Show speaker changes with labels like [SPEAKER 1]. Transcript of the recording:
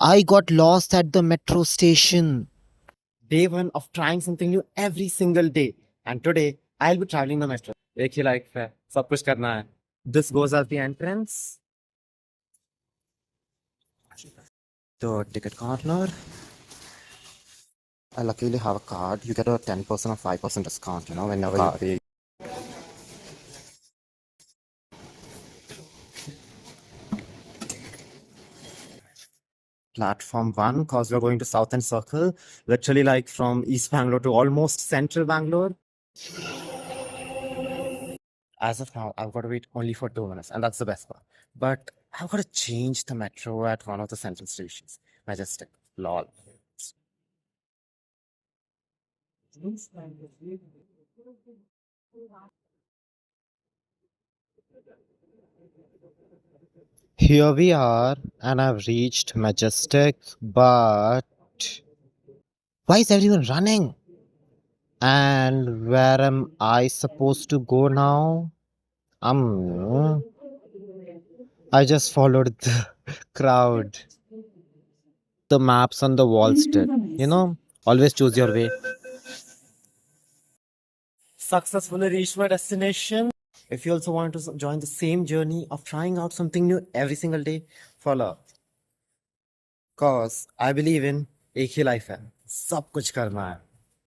[SPEAKER 1] I got lost at the metro station.
[SPEAKER 2] Day one of trying something new every single day. And today, I'll be traveling the metro. एक ही life है, सब कुछ करना है. This goes as the entrance. The ticket counter. I luckily have a card. You get a 10% or 5% discount, whenever you pay. Platform 1, because we're going to South End Circle, literally like from East Bangalore to almost Central Bangalore. As of now, I've got to wait only for 2 minutes, and that's the best part. But I've got to change the metro at one of the central stations. Majestic. Lol.
[SPEAKER 1] Here we are, and I've reached Majestic, but why is everyone running? And where am I supposed to go now? I just followed the crowd. The maps on the walls did. Always choose your way.
[SPEAKER 2] Successfully reached my destination. If you also want to join the same journey of trying out something new every single day, follow. Cause I believe in एक ही life है, सब कुछ करना है.